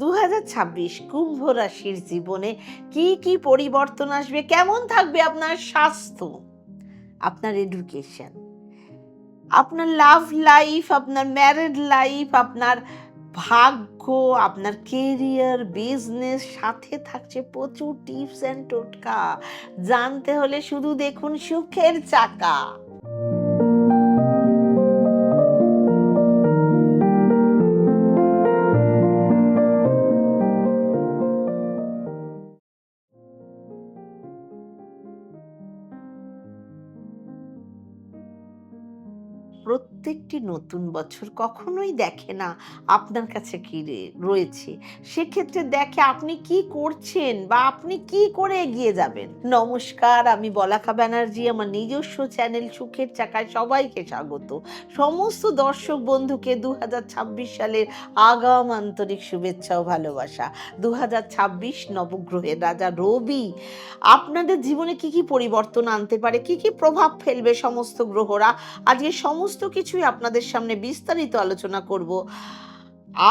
2026 কুম্ভ রাশির জীবনে কি কি পরিবর্তন আসবে, কেমন থাকবে আপনার স্বাস্থ্য, আপনার এডুকেশন, আপনার লাভ লাইফ, আপনার ম্যারিড লাইফ, আপনার ভাগ্য, আপনার কেরিয়ার, বিজনেস, সাথে থাকছে প্রচুর টিপস অ্যান্ড টোটকা। জানতে হলে শুধু দেখুন সুখের চাকা। প্রত্যেকটি নতুন বছর কখনোই দেখে না আপনার কাছে কি রয়েছে, সেক্ষেত্রে দেখে আপনি কি করছেন বা আপনি কি করে এগিয়ে যাবেন। নমস্কার, আমি বলাকা ব্যানার্জি। আমার নিজস্ব চ্যানেল সুখের চাকায় সবাইকে স্বাগত। সমস্ত দর্শক বন্ধুকে 2026 সালের আগাম আন্তরিক শুভেচ্ছা ও ভালোবাসা। 2026 নবগ্রহের রাজা রবি আপনাদের জীবনে কি কি পরিবর্তন আনতে পারে, কি কি প্রভাব ফেলবে সমস্ত গ্রহরা, আজকে সমস্ত কিছুই আপনাদের সামনে বিস্তারিত আলোচনা করব।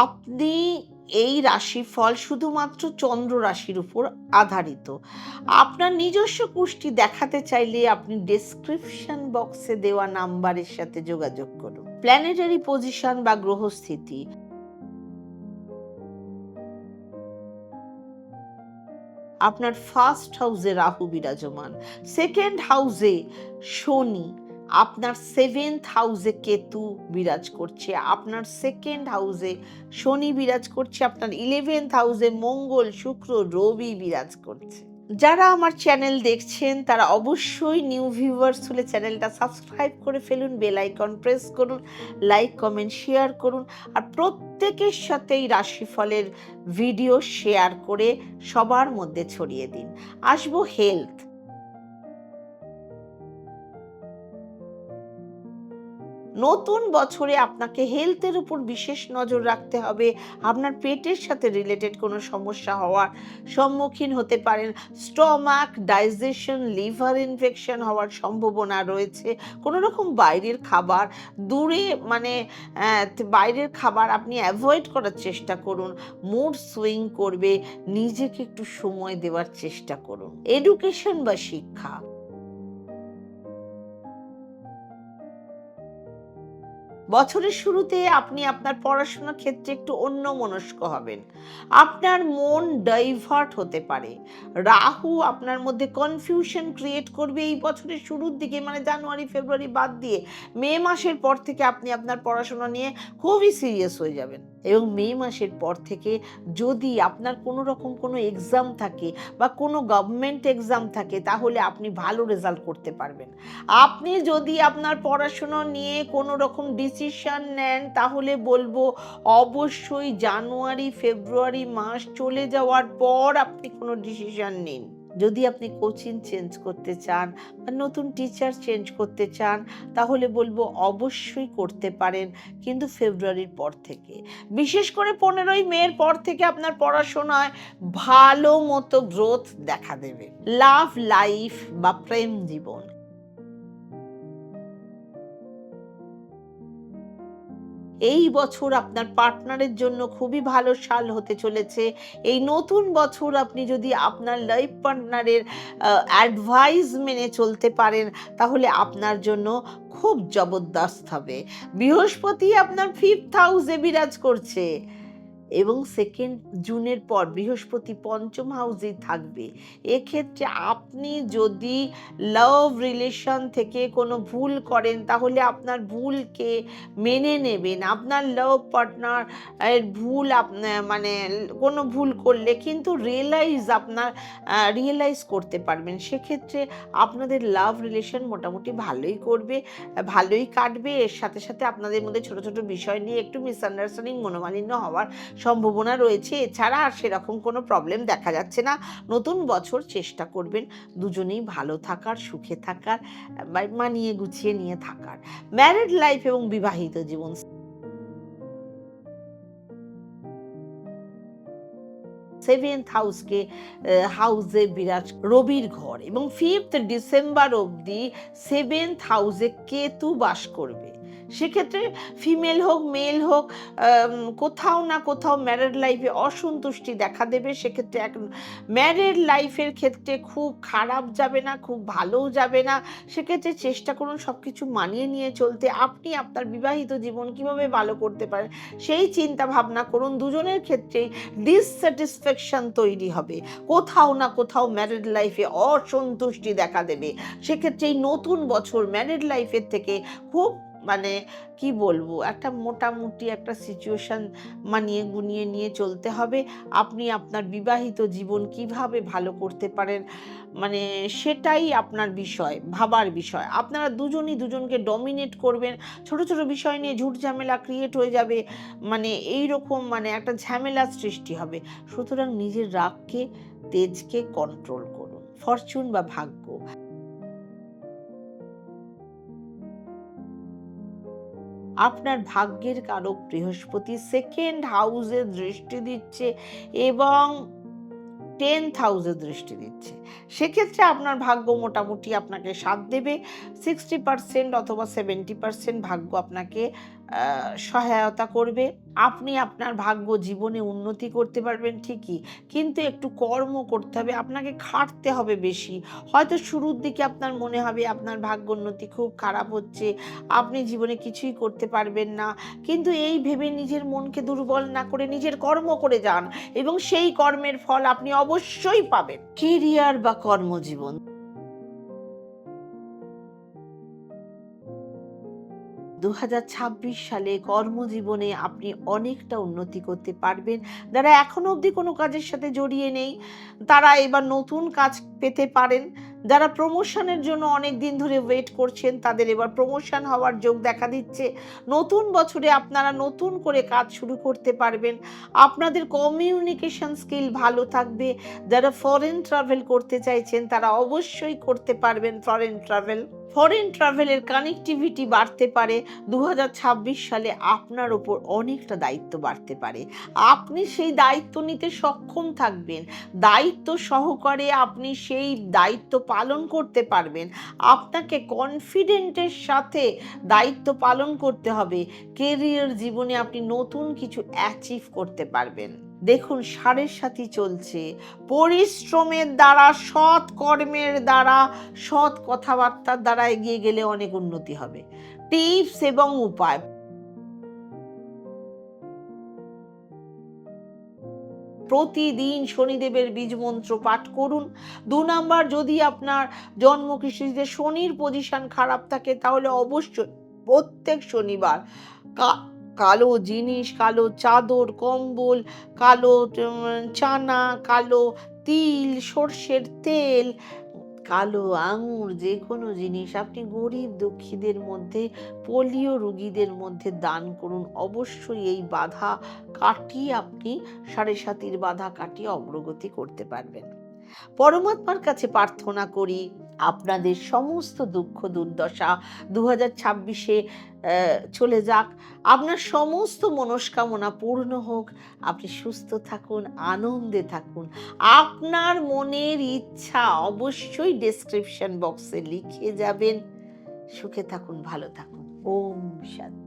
আপনি এই রাশিফল শুধুমাত্র চন্দ্র রাশির উপর আধারিত। আপনার নিজস্ব কুষ্টি দেখাতে চাইলে আপনি ডেসক্রিপশন বক্সে দেওয়া নাম্বারের সাথে যোগাযোগ করুন। প্ল্যানেটারি পজিশন বা গ্রহস্থিতি, আপনার ফার্স্ট হাউসে রাহু বিরাজমান, সেকেন্ড হাউসে শনি, আপনার সেভেন্থ হাউসে কেতু বিরাজ করছে, আপনার সেকেন্ড হাউসে শনি বিরাজ করছে, আপনার 11th হাউসে মঙ্গল, শুক্র, রবি বিরাজ করছে। যারা আমার চ্যানেল দেখছেন তারা অবশ্যই নিউ ভিউয়ার্স হলে চ্যানেলটা সাবস্ক্রাইব করে ফেলুন, বেল আইকন প্রেস করুন, লাইক কমেন্ট শেয়ার করুন, আর প্রত্যেকের সাথেই রাশিফলের ভিডিও শেয়ার করে সবার মধ্যে ছড়িয়ে দিন। আসবো হেলথ। নতুন বছরে আপনাকে হেলথের উপর বিশেষ নজর রাখতে হবে। আপনার পেটের সাথে রিলেটেড কোনো সমস্যা হওয়ার সম্মুখীন হতে পারেন। স্টমাক, ডাইজেশন, লিভার ইনফেকশন হওয়ার সম্ভাবনা রয়েছে। কোনো রকম বাইরের খাবার দূরে বাইরের খাবার আপনি অ্যাভয়েড করার চেষ্টা করুন। মুড সুইং করবে, নিজেকে একটু সময় দেওয়ার চেষ্টা করুন। এডুকেশন বা শিক্ষা, বছরের শুরুতে আপনি আপনার পড়াশোনার ক্ষেত্রে একটু অন্যমনস্ক হবেন। আপনার মন ডাইভার্ট হতে পারে। রাহু আপনার মধ্যে কনফিউশন ক্রিয়েট করবে এই বছরের শুরুর দিকে, মানে জানুয়ারি ফেব্রুয়ারি বাদ দিয়ে মে মাসের পর থেকে আপনি আপনার পড়াশোনা নিয়ে খুবই সিরিয়াস হয়ে যাবেন। এবং মে মাসের পর থেকে যদি আপনার কোনো রকম কোনো এক্সাম থাকে বা কোনো গভর্নমেন্ট এক্সাম থাকে, তাহলে আপনি ভালো রেজাল্ট করতে পারবেন। আপনি যদি আপনার পড়াশুনো নিয়ে কোনো রকম ডিসিশন নেন, তাহলে বলবো অবশ্যই জানুয়ারি ফেব্রুয়ারি মাস চলে যাওয়ার পর আপনি কোনো ডিসিশন নিন। যদি আপনি কোচিং চেঞ্জ করতে চান বা নতুন টিচার চেঞ্জ করতে চান, তাহলে বলবো অবশ্যই করতে পারেন, কিন্তু ফেব্রুয়ারির পর থেকে। বিশেষ করে 15ই মের পর থেকে আপনার পড়াশোনায় ভালো মতো গ্রোথ দেখা দেবে। লাভ লাইফ বা প্রেম জীবন, এই বছর আপনার পার্টনারের জন্য খুবই ভালো সাল হতে চলেছে। এই নতুন বছর আপনি যদি আপনার লাইফ পার্টনারের অ্যাডভাইস মেনে চলতে পারেন, তাহলে আপনার জন্য খুব জবরদস্ত হবে। বৃহস্পতি আপনার 5th হাউসে বিরাজ করছে এবং 2 জুনের পর বৃহস্পতি পঞ্চম হাউসেই থাকবে। এক্ষেত্রে আপনি যদি লাভ রিলেশন থেকে কোনো ভুল করেন, তাহলে আপনার ভুলকে মেনে নেবেন। আপনার লাভ পার্টনার এর ভুল কোনো ভুল করলে কিন্তু রিয়েলাইজ করতে পারবেন। সেক্ষেত্রে আপনাদের লাভ রিলেশন মোটামুটি ভালোই করবে, ভালোই কাটবে। এর সাথে সাথে আপনাদের মধ্যে ছোট ছোট বিষয় নিয়ে একটু মিসআন্ডারস্ট্যান্ডিং, মনোমালিন্য হওয়ার সম্ভাবনা রয়েছে। এছাড়া আর সেরকম কোনো প্রবলেম দেখা যাচ্ছে না। নতুন বছর চেষ্টা করবেন দুজনেই ভালো থাকার, সুখে থাকার, মানিয়ে গুছিয়ে নিয়ে থাকার। ম্যারিড লাইফ এবং বিবাহিত জীবন, 7th হাউসে বিরাজ রবির ঘর এবং 5th ডিসেম্বর অবধি 7th হাউসে কেতু বাস করবে। সেক্ষেত্রে ফিমেল হোক মেল হোক কোথাও না কোথাও ম্যারিড লাইফে অসন্তুষ্টি দেখা দেবে। সেক্ষেত্রে ম্যারিড লাইফের ক্ষেত্রে খুব খারাপ যাবে না, খুব ভালোও যাবে না। সেক্ষেত্রে চেষ্টা করুন সব কিছু মানিয়ে নিয়ে চলতে। আপনি আপনার বিবাহিত জীবন কিভাবে ভালো করতে পারেন সেই চিন্তা ভাবনা করুন। দুজনের ক্ষেত্রেই ডিসস্যাটিসফ্যাকশন তৈরি হবে, কোথাও না কোথাও ম্যারিড লাইফে অসন্তুষ্টি দেখা দেবে। সেক্ষেত্রে এই নতুন বছর ম্যারিড লাইফের থেকে খুব কি বলবো, একটা মোটামুটি একটা সিচুয়েশন মানিয়ে গুনিয়ে নিয়ে চলতে হবে। আপনি আপনার বিবাহিত জীবন কিভাবে ভালো করতে পারেন সেটাই আপনার বিষয়, ভাবার বিষয়। আপনারা দুজনই দুজনকে ডমিনেট করবেন, ছোট ছোট বিষয় নিয়ে ঝুট ঝামেলা ক্রিয়েট হয়ে যাবে, এইরকম একটা ঝামেলার সৃষ্টি হবে। সুতরাং নিজের রাগকে, তেজকে কন্ট্রোল করুন। ফরচুন বা ভাগ্য, আপনার ভাগ্যের কারক বৃহস্পতি সেকেন্ড হাউসে দৃষ্টি দিচ্ছে এবং 10th হাউসে দৃষ্টি দিচ্ছে। সেক্ষেত্রে আপনার ভাগ্য মোটামুটি আপনাকে সাথ দেবে। 60% অথবা 70% ভাগ্য আপনাকে সহায়তা করবে। আপনি আপনার ভাগ্য জীবনে উন্নতি করতে পারবেন ঠিকই, কিন্তু একটু কর্ম করতে হবে, আপনাকে খাটতে হবে বেশি। হয়তো শুরুর দিকে আপনার মনে হবে আপনার ভাগ্য উন্নতি খুব খারাপ হচ্ছে, আপনি জীবনে কিছুই করতে পারবেন না, কিন্তু এই ভেবে নিজের মনকে দুর্বল না করে নিজের কর্ম করে যান এবং সেই কর্মের ফল আপনি অবশ্যই পাবেন। কেরিয়ার বা কর্মজীবন, 2026 সালে কর্মজীবনে আপনি অনেকটা উন্নতি করতে পারবেন। যারা এখনো অবধি কোনো কাজের সাথে জড়িয়ে নেই তারা এবার নতুন কাজ পেতে পারেন। যারা প্রমোশনের জন্য অনেক দিন ধরে ওয়েট করছেন তাদের এবার প্রমোশন হওয়ার যোগ দেখা দিচ্ছে। নতুন বছরে আপনারা নতুন করে কাজ শুরু করতে পারবেন। আপনাদের কমিউনিকেশন স্কিল ভালো থাকবে। যারা ফরেন ট্রাভেল করতে চাইছেন তারা অবশ্যই করতে পারবেন ফরেন ট্রাভেলের কানেক্টিভিটি বাড়তে পারে। 2026 সালে আপনার ওপর অনেকটা দায়িত্ব বাড়তে পারে, আপনি সেই দায়িত্ব নিতে সক্ষম থাকবেন, দায়িত্ব সহকারে আপনি সেই দায়িত্ব পালন করতে পারবেন। আপনাকে কনফিডেন্টের সাথে দায়িত্ব পালন করতে হবে। কেরিয়ার জীবনে আপনি নতুন কিছু অ্যাচিভ করতে পারবেন। দেখুন, 7.5 চলছে, পরিশ্রমের দ্বারা, সৎ কর্মের দ্বারা, সৎ কথাবার্তার দ্বারা এগিয়ে গেলে অনেক উন্নতি হবে। টিপস এবং উপায়, প্রতিদিন শনিদেবের বীজ মন্ত্র পাঠ করুন। 2 নাম্বার, যদি আপনার জন্মকুষ্ঠিতে শনির পজিশন খারাপ থাকে তাহলে অবশ্যই প্রত্যেক শনিবার কালো জিনিস, কালো চাদর, কম্বল, কালো চানা, কালো তিল, সর্ষের তেল, কালো আঙুর, যে কোনো জিনিস আপনি গরিব দুঃখীদের মধ্যে, পোলিও রোগীদের মধ্যে দান করুন। অবশ্যই এই বাধা কাটিয়ে আপনি 7.5 বাধা কাটিয়ে অগ্রগতি করতে পারবেন। পরমাত্মার কাছে প্রার্থনা করি আপনাদের সমস্ত দুঃখ দুর্দশা 2026-এ চলে যাক, আপনার সমস্ত মনস্কামনা পূর্ণ হোক, আপনি সুস্থ থাকুন, আনন্দে থাকুন। আপনার মনের ইচ্ছা অবশ্যই ডেসক্রিপশন বক্সে লিখে যাবেন। সুখে থাকুন, ভালো থাকুন। ওম শান্তি।